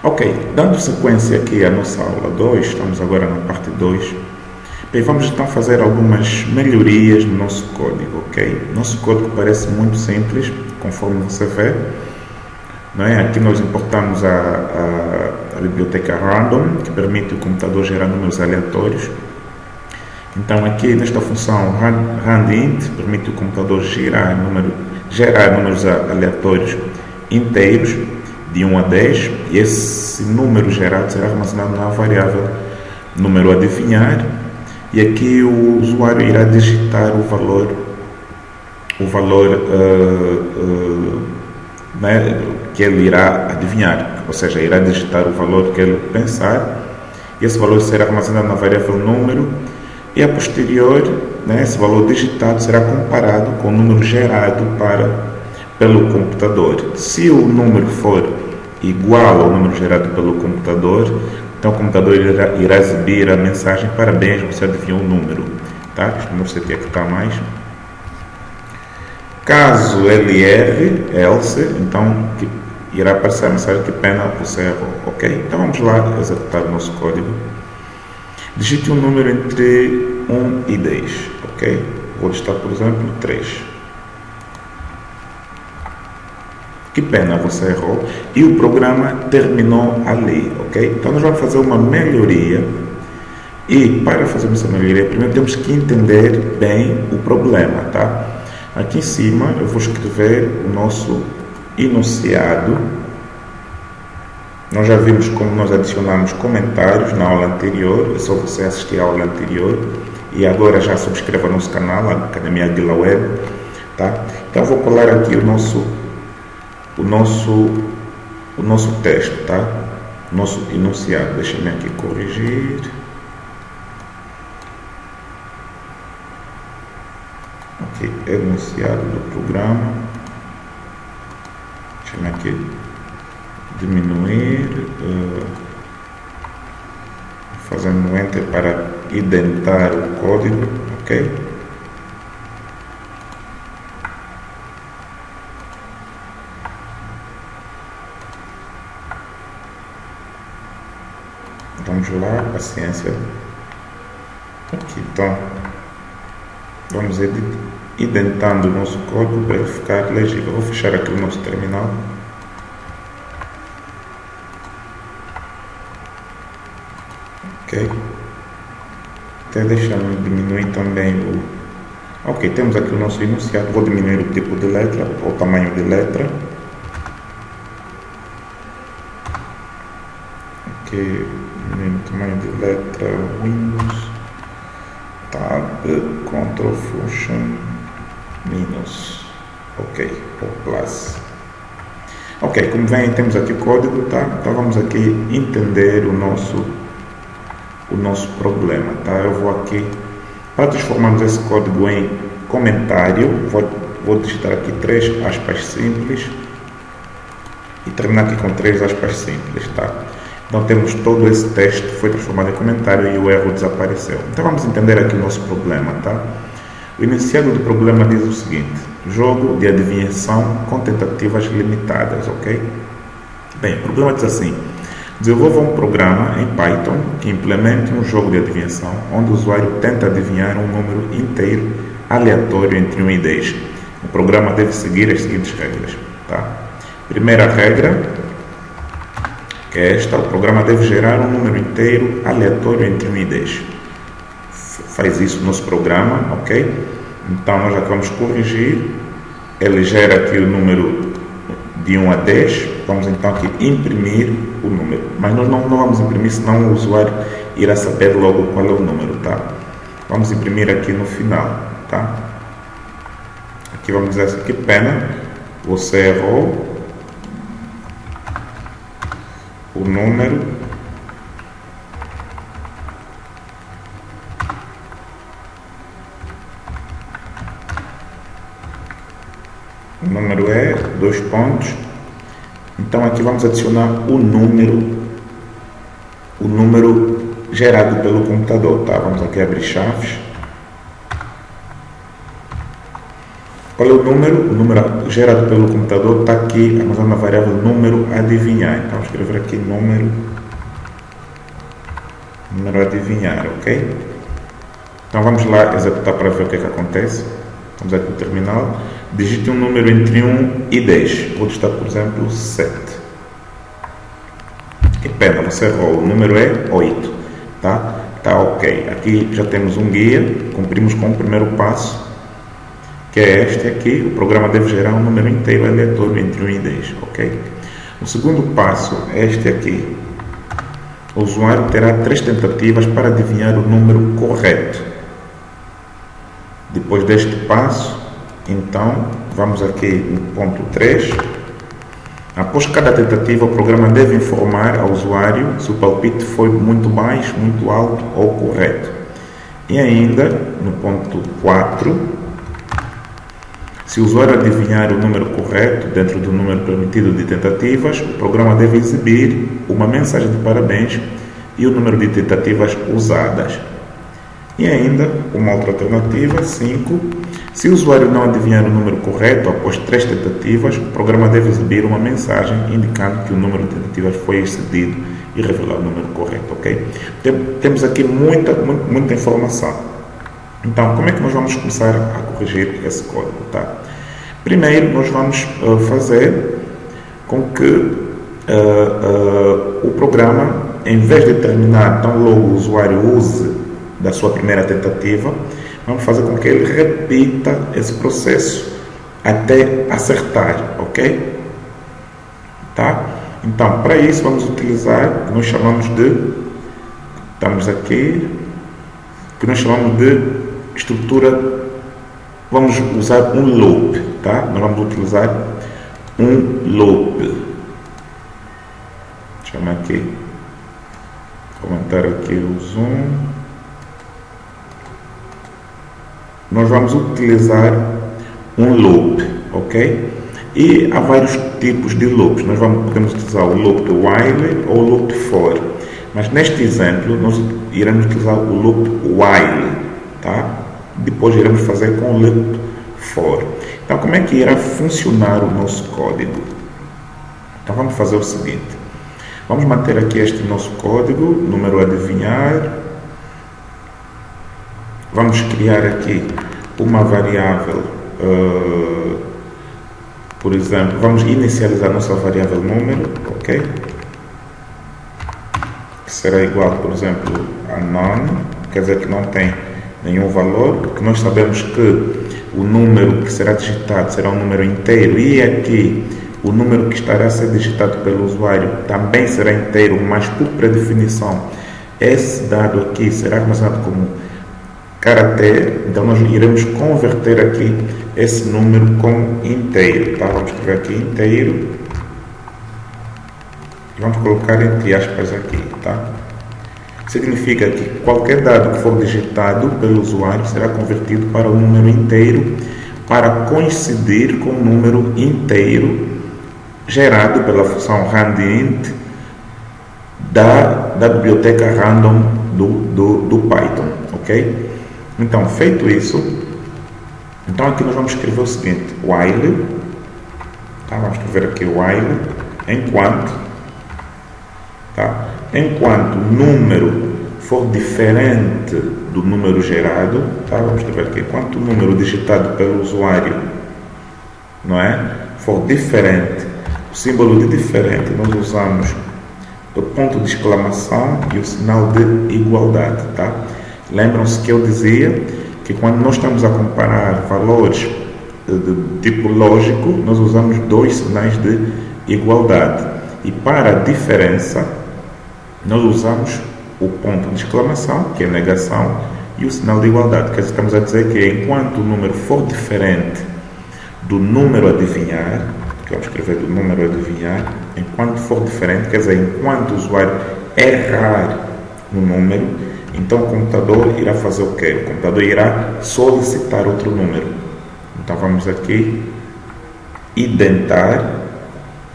Ok, dando sequência aqui à nossa aula 2, estamos agora na parte 2. Bem, vamos então fazer algumas melhorias no nosso código, ok? Nosso código parece muito simples, conforme você vê. Não é? Aqui nós importamos a biblioteca random, que permite o computador gerar números aleatórios. Então aqui nesta função randint, permite o computador gerar números aleatórios inteiros, de 1 a 10, e esse número gerado será armazenado na variável número adivinhar, e aqui o usuário irá digitar o valor né, que ele irá adivinhar, ou seja, irá digitar o valor que ele pensar, e esse valor será armazenado na variável número, e a posterior, né, esse valor digitado será comparado com o número gerado pelo computador. Se o número for igual ao número gerado pelo computador, então o computador irá exibir a mensagem: parabéns, você adivinhou o número. Tá? Este número você tem que estar mais. Caso ele erre, else, então irá aparecer a mensagem: que pena, você errou. Ok? Então vamos lá executar o nosso código. Digite um número entre 1 e 10. Ok? Vou digitar, por exemplo, 3. Que pena, você errou. E o programa terminou ali, ok? Então nós vamos fazer uma melhoria. E para fazer essa melhoria, primeiro temos que entender bem o problema, tá? Aqui em cima eu vou escrever o nosso enunciado. Nós já vimos como nós adicionamos comentários na aula anterior. É só você assistir a aula anterior. E agora já subscreva nosso canal, a Academia Aguila Web, tá? Então eu vou colar aqui o nosso texto, tá? Nosso enunciado. Deixa-me aqui corrigir. Ok, enunciado do programa. Deixa-me aqui diminuir, fazendo enter para indentar o código, ok? Vamos lá, paciência. Aqui, então, vamos indentando o nosso código para ele ficar legível. Vou fechar aqui o nosso terminal. Ok. Até deixando diminuir também o... Ok, temos aqui o nosso enunciado. Vou diminuir o tipo de letra, ou o tamanho de letra. Ok. O tamanho de letra Windows, Tab, Ctrl Function, minus, ok, ou plus. Ok, como vem, temos aqui o código, tá? Então vamos aqui entender o nosso problema, tá? Eu vou aqui, para transformarmos esse código em comentário, vou digitar aqui 3 aspas simples e terminar aqui com 3 aspas simples, tá? Então temos todo esse texto que foi transformado em comentário e o erro desapareceu. Então vamos entender aqui o nosso problema, tá? O enunciado do problema diz o seguinte: jogo de adivinhação com tentativas limitadas, ok? Bem, o problema diz assim: desenvolva um programa em Python que implemente um jogo de adivinhação onde o usuário tenta adivinhar um número inteiro aleatório entre 1 e 10. O programa deve seguir as seguintes regras, tá? Primeira regra, que é esta: o programa deve gerar um número inteiro aleatório entre 1 e 10. Faz isso no nosso programa, ok? Então nós já vamos corrigir. Ele gera aqui o número de 1 a 10. Vamos então aqui imprimir o número. Mas nós não vamos imprimir, senão o usuário irá saber logo qual é o número, tá? Vamos imprimir aqui no final, tá? Aqui vamos dizer assim: que pena, você errou. O número é 2 pontos. Então aqui vamos adicionar o número gerado pelo computador, tá? Vamos aqui abrir chaves. Qual é o número? O número gerado pelo computador está aqui, armazenado na variável número adivinhar. Então, vamos escrever aqui número adivinhar, ok? Então, vamos lá executar para ver o que é que acontece. Vamos aqui no terminal. Digite um número entre 1 e 10. Vou digitar, por exemplo, 7. Que pena, você errou. O número é 8. Tá? Tá ok. Aqui já temos um guia. Cumprimos com o primeiro passo, que é este aqui. O programa deve gerar um número inteiro aleatório entre 1 e 10. Ok? O segundo passo é este aqui. O usuário terá 3 tentativas para adivinhar o número correto. Depois deste passo, então, vamos aqui no ponto 3. Após cada tentativa, o programa deve informar ao usuário se o palpite foi muito baixo, muito alto ou correto. E ainda, no ponto 4, se o usuário adivinhar o número correto dentro do número permitido de tentativas, o programa deve exibir uma mensagem de parabéns e o número de tentativas usadas. E ainda, uma outra alternativa, 5. Se o usuário não adivinhar o número correto após 3 tentativas, o programa deve exibir uma mensagem indicando que o número de tentativas foi excedido e revelar o número correto, ok? Temos aqui muita informação. Então, como é que nós vamos começar a corrigir esse código, tá? Primeiro, nós vamos fazer com que o programa, em vez de terminar tão logo o usuário use da sua primeira tentativa, vamos fazer com que ele repita esse processo até acertar, ok? Tá? Então, para isso, vamos utilizar o que nós chamamos de, estamos aqui, que nós chamamos de estrutura, vamos usar um loop, tá? Nós vamos utilizar um loop. Chama aqui, vou aumentar aqui o zoom. Nós vamos utilizar um loop, ok? E há vários tipos de loops. Nós podemos utilizar o loop de while ou o loop de for. Mas neste exemplo, nós iremos utilizar o loop while, tá? Depois iremos fazer com o loop for. Então, como é que irá funcionar o nosso código? Então, vamos fazer o seguinte. Vamos manter aqui este nosso código, número adivinhar. Vamos criar aqui uma variável, por exemplo, vamos inicializar nossa variável número, ok? Que será igual, por exemplo, a none, quer dizer que não tem nenhum valor, porque nós sabemos que o número que será digitado será um número inteiro e aqui o número que estará a ser digitado pelo usuário também será inteiro, mas por predefinição esse dado aqui será armazenado como caractere, então nós iremos converter aqui esse número como inteiro, tá? Vamos escrever aqui inteiro e vamos colocar entre aspas aqui, tá? Significa que qualquer dado que for digitado pelo usuário será convertido para um número inteiro para coincidir com o número inteiro gerado pela função randint da biblioteca random do Python, ok? Então, feito isso, então aqui nós vamos escrever o seguinte, while, tá? Vamos escrever aqui while, enquanto, tá? Enquanto o número for diferente do número gerado, tá? Vamos escrever aqui, enquanto o número digitado pelo usuário, não é? For diferente, o símbolo de diferente nós usamos o ponto de exclamação e o sinal de igualdade, tá? Lembram-se que eu dizia que quando nós estamos a comparar valores de tipo lógico, nós usamos 2 sinais de igualdade. E para a diferença, nós usamos o ponto de exclamação, que é negação, e o sinal de igualdade. Quer dizer, estamos a dizer que enquanto o número for diferente do número a adivinhar, que vamos escrever do número a adivinhar, enquanto for diferente, quer dizer, enquanto o usuário errar no número, então o computador irá fazer o quê? O computador irá solicitar outro número. Então vamos aqui identar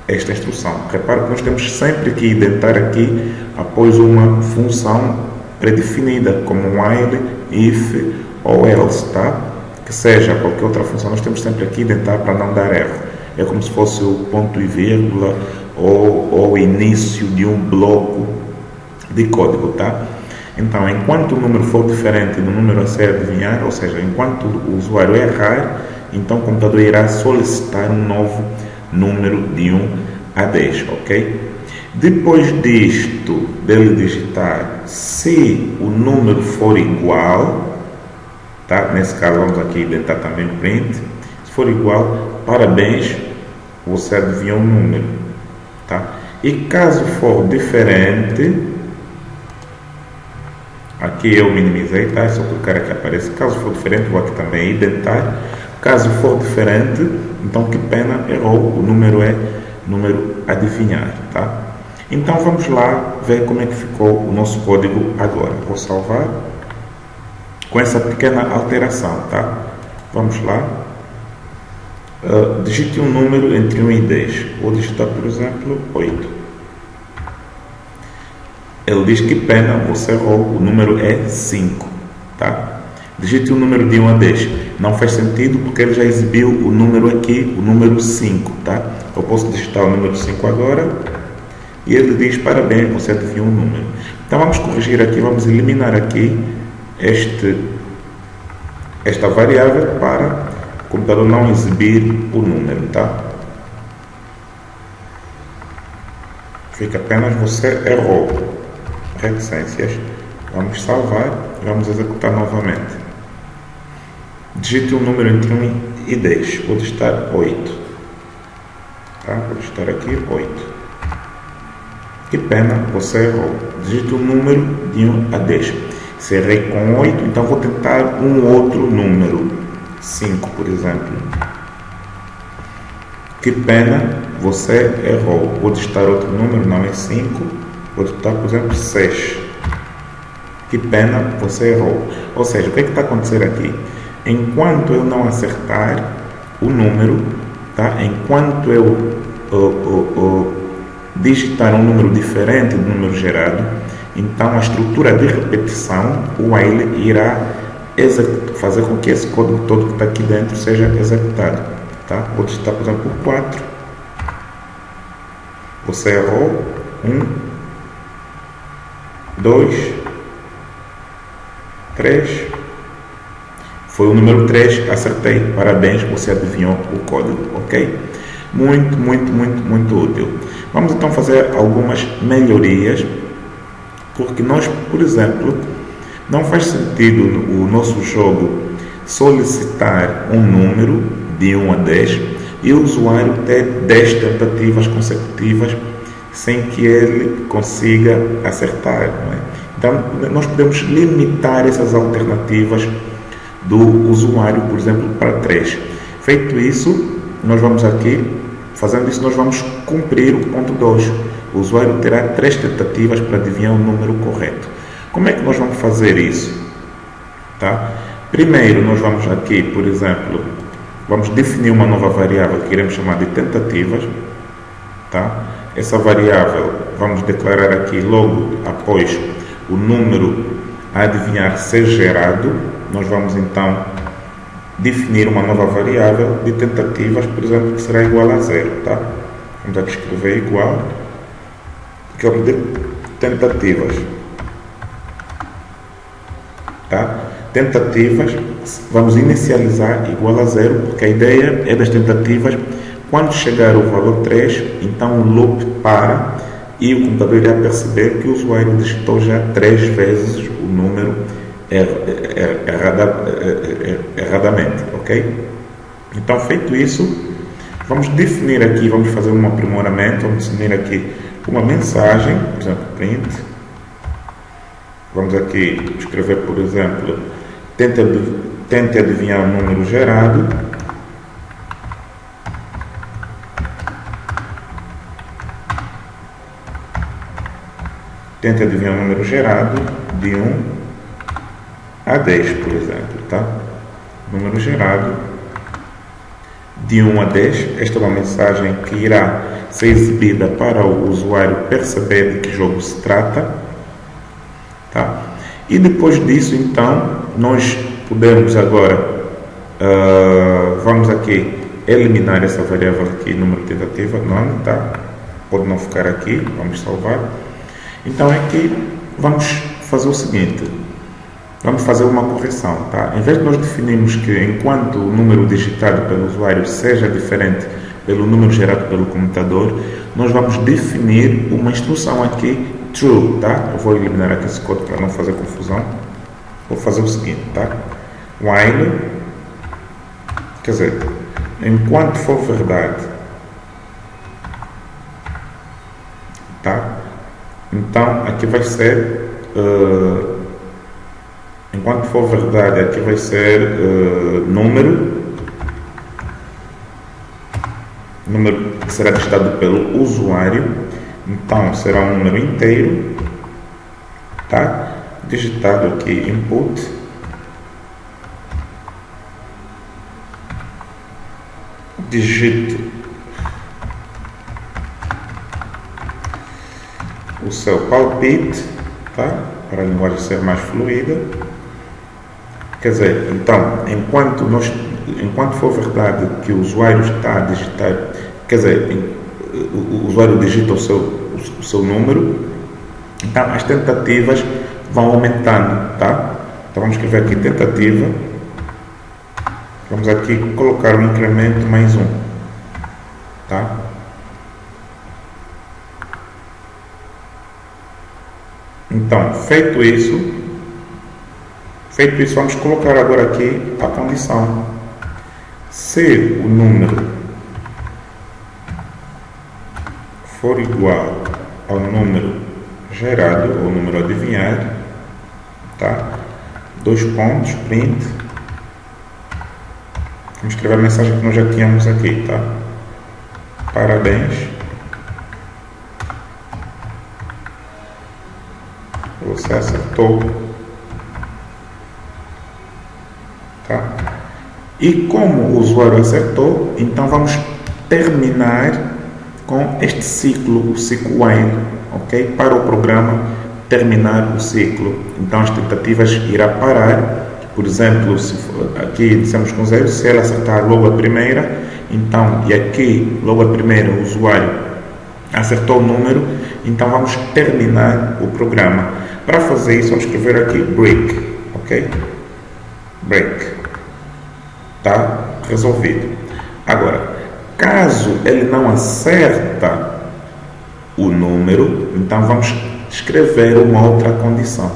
esta instrução. Repare que nós temos sempre que identar aqui após uma função predefinida, como while, if ou else, tá? que seja qualquer outra função, nós temos sempre aqui identar para não dar erro. É como se fosse o ponto e vírgula ou o início de um bloco de código, tá? Então, enquanto o número for diferente do número a ser adivinhado, ou seja, enquanto o usuário errar, então o computador irá solicitar um novo número de 1 a 10, ok? Depois disto, dele digitar, se o número for igual, tá? Nesse caso vamos aqui identar também o print, se for igual, parabéns, você adivinhou o número, tá? E caso for diferente, aqui eu minimizei, tá? É só clicar aqui aparece. Caso for diferente, vou aqui também identar. Caso for diferente, então que pena, errou, o número é número adivinhar, tá? Então vamos lá ver como é que ficou o nosso código agora. Vou salvar com essa pequena alteração, tá? Vamos lá. Digite um número entre 1 e 10. Vou digitar, por exemplo, 8. Ele diz que pena, você errou, o número é 5, tá? Digite um número de 1 a 10. Não faz sentido porque ele já exibiu o número aqui, o número 5, tá? Eu posso digitar o número 5 agora e ele diz, parabéns, você adivinhou um número. Então vamos corrigir aqui, vamos eliminar aqui esta variável para o computador não exibir o número, tá? Fica apenas você errou. Reticências. Vamos salvar e vamos executar novamente. Digite um número entre 1 e 10. Vou digitar 8. Tá? Vou digitar aqui 8. Que pena, você errou. Digite um número de 1 a 10. Se errei com 8, então vou tentar um outro número. 5, por exemplo. Que pena, você errou. Vou digitar outro número, não é 5. Vou digitar, por exemplo, 6. Que pena, você errou. Ou seja, o que está acontecendo aqui? Enquanto eu não acertar o número, tá? Enquanto eu digitar um número diferente do número gerado, então a estrutura de repetição, o while, irá fazer com que esse código todo que está aqui dentro seja executado. Tá? Vou digitar, por exemplo, 4. Você errou. 1, 2, 3. Foi o número 3, acertei. Parabéns, você adivinhou o código, ok? Muito, muito, muito, muito útil. Vamos então fazer algumas melhorias, porque nós, por exemplo, não faz sentido o nosso jogo solicitar um número de 1 a 10 e o usuário ter 10 tentativas consecutivas sem que ele consiga acertar, não é? Então, nós podemos limitar essas alternativas do usuário, por exemplo, para 3. Feito isso, nós vamos aqui, fazendo isso, nós vamos cumprir o ponto 2. O usuário terá 3 tentativas para adivinhar o número correto. Como é que nós vamos fazer isso? Tá? Primeiro, nós vamos aqui, por exemplo, vamos definir uma nova variável que iremos chamar de tentativas, tá? Essa variável vamos declarar aqui logo após o número a adivinhar ser gerado. Nós vamos então definir uma nova variável de tentativas, por exemplo, que será igual a 0, tá? Vamos aqui escrever igual, que é o de tentativas, tá? Tentativas, vamos inicializar igual a 0, porque a ideia é das tentativas. Quando chegar o valor 3, então o loop para e o computador irá perceber que o usuário digitou já 3 vezes o número erradamente, ok? Então, feito isso, vamos definir aqui, vamos fazer um aprimoramento, vamos definir aqui uma mensagem, por exemplo, print. Vamos aqui escrever, por exemplo, tente adivinhar o número gerado. Tente adivinhar o número gerado de 1 a 10, por exemplo, tá? Número gerado de 1 a 10. Esta é uma mensagem que irá ser exibida para o usuário perceber de que jogo se trata, tá? E depois disso, então, nós podemos agora Vamos aqui eliminar essa variável aqui, número de tentativa, não, tá? Pode não ficar aqui, vamos salvar. Então aqui vamos fazer o seguinte, vamos fazer uma correção, tá? Em vez de nós definirmos que enquanto o número digitado pelo usuário seja diferente pelo número gerado pelo computador, nós vamos definir uma instrução aqui, true, tá? Eu vou eliminar aqui esse código para não fazer confusão. Vou fazer o seguinte, tá? While, quer dizer, enquanto for verdade, tá? Então aqui vai ser, enquanto for verdade, aqui vai ser número que será digitado pelo usuário. Então será um número inteiro, tá? Digitado aqui input, digite o seu palpite, tá? Para a linguagem ser mais fluida. Quer dizer, então, enquanto for verdade que o usuário está a digitar, quer dizer, o usuário digita o seu número, então as tentativas vão aumentando, tá? Então vamos escrever aqui tentativa, vamos aqui colocar um incremento mais um, tá? Então, feito isso, vamos colocar agora aqui a condição. Se o número for igual ao número gerado, ou número adivinhado, tá? Dois pontos, print. Vamos escrever a mensagem que nós já tínhamos aqui, tá? Parabéns. Você acertou. Tá? E como o usuário acertou, então vamos terminar com este ciclo, o ciclo while, ok? Para o programa terminar o ciclo. Então as tentativas irá parar. Por exemplo, se aqui dissemos com 0, se ela acertar logo a primeira, então, e aqui logo a primeira o usuário acertou o número, então vamos terminar o programa. Para fazer isso, vamos escrever aqui break, ok? Break. Tá? Resolvido. Agora, caso ele não acerta o número, então vamos escrever uma outra condição.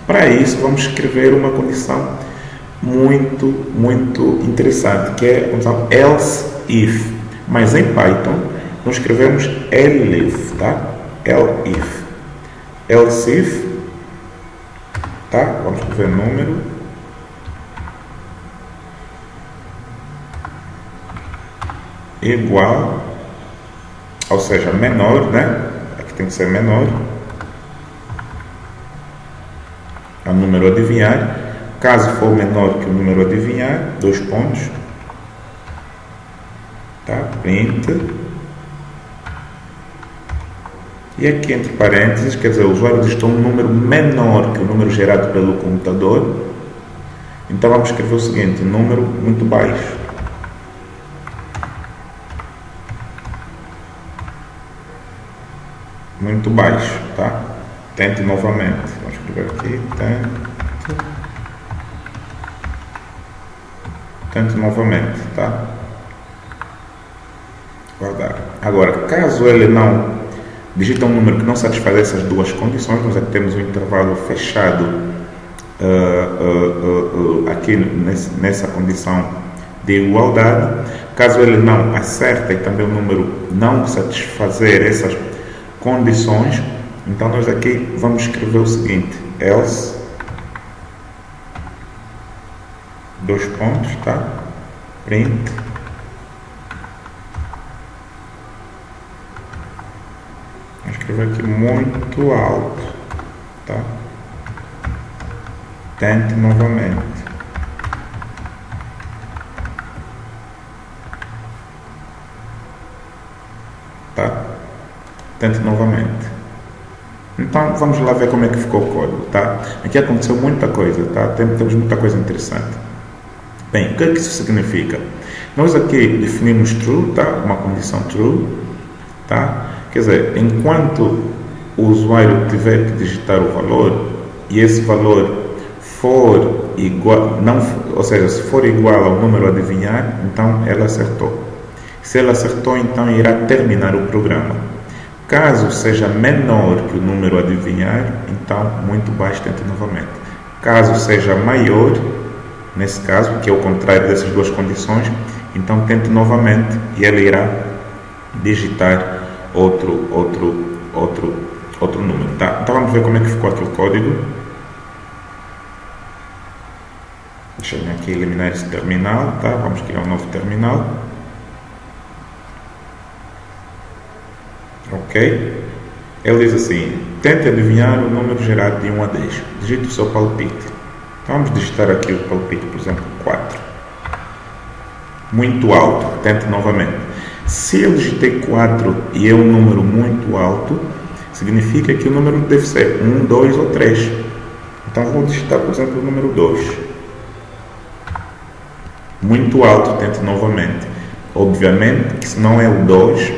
Para isso, vamos escrever uma condição muito interessante, que é a condição else if. Mas em Python, nós escrevemos elif, tá? Elif. Else if, tá? Vamos escrever número igual, ou seja, menor, né? Aqui tem que ser menor ao número adivinhado. Caso for menor que o número adivinhado, dois pontos, tá? Print. E aqui entre parênteses, quer dizer, o usuário digitou um número menor que o número gerado pelo computador. Então vamos escrever o seguinte, número muito baixo. Muito baixo, tá? Tente novamente. Vamos escrever aqui, tente novamente, tá? Guardar. Agora, caso ele não digita um número que não satisfaz essas duas condições, nós aqui temos um intervalo fechado aqui nessa condição de igualdade. Caso ele não acerte e também o número não satisfazer essas condições, então nós aqui vamos escrever o seguinte, else, dois pontos, tá? Print. Vou escrever aqui muito alto, tá? Tente novamente. Tá? Tente novamente. Então vamos lá ver como é que ficou o código, tá? Aqui aconteceu muita coisa, tá? Temos muita coisa interessante. Bem, o que é que isso significa? Nós aqui definimos true, tá? Uma condição true, tá? Quer dizer, enquanto o usuário tiver que digitar o valor e esse valor for igual, não, ou seja, se for igual ao número a adivinhar, então ela acertou. Se ela acertou, então irá terminar o programa. Caso seja menor que o número a adivinhar, então muito baixo, tente novamente. Caso seja maior, nesse caso, que é o contrário dessas duas condições, então tente novamente e ela irá digitar outro número, tá? Então vamos ver como é que ficou aqui o código. Deixa eu aqui eliminar esse terminal, tá? Vamos criar um novo terminal. Ok? Ele diz assim: tente adivinhar o número gerado de 1 a 10. Digite o seu palpite. Então vamos digitar aqui o palpite, por exemplo, 4. Muito alto. Tente novamente. Se eu digitei 4 e é um número muito alto, significa que o número deve ser 1, 2 ou 3. Então vou digitar, por exemplo, o número 2. Muito alto, tente novamente. Obviamente que se não é o 2,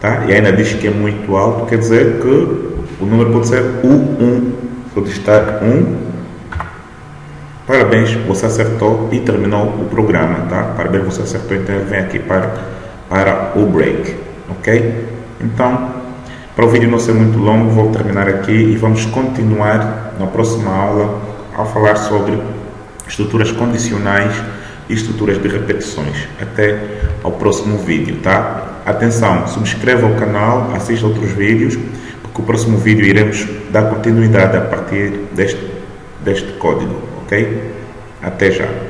tá? E ainda diz que é muito alto, quer dizer que o número pode ser o 1. Vou digitar 1. Parabéns, você acertou e terminou o programa, tá? Parabéns, você acertou, então ele vem aqui para o break, ok? Então, para o vídeo não ser muito longo, vou terminar aqui e vamos continuar na próxima aula a falar sobre estruturas condicionais e estruturas de repetições. Até ao próximo vídeo, tá? Atenção, subscreva o canal, assista outros vídeos, porque o próximo vídeo iremos dar continuidade a partir deste código, ok? Até já!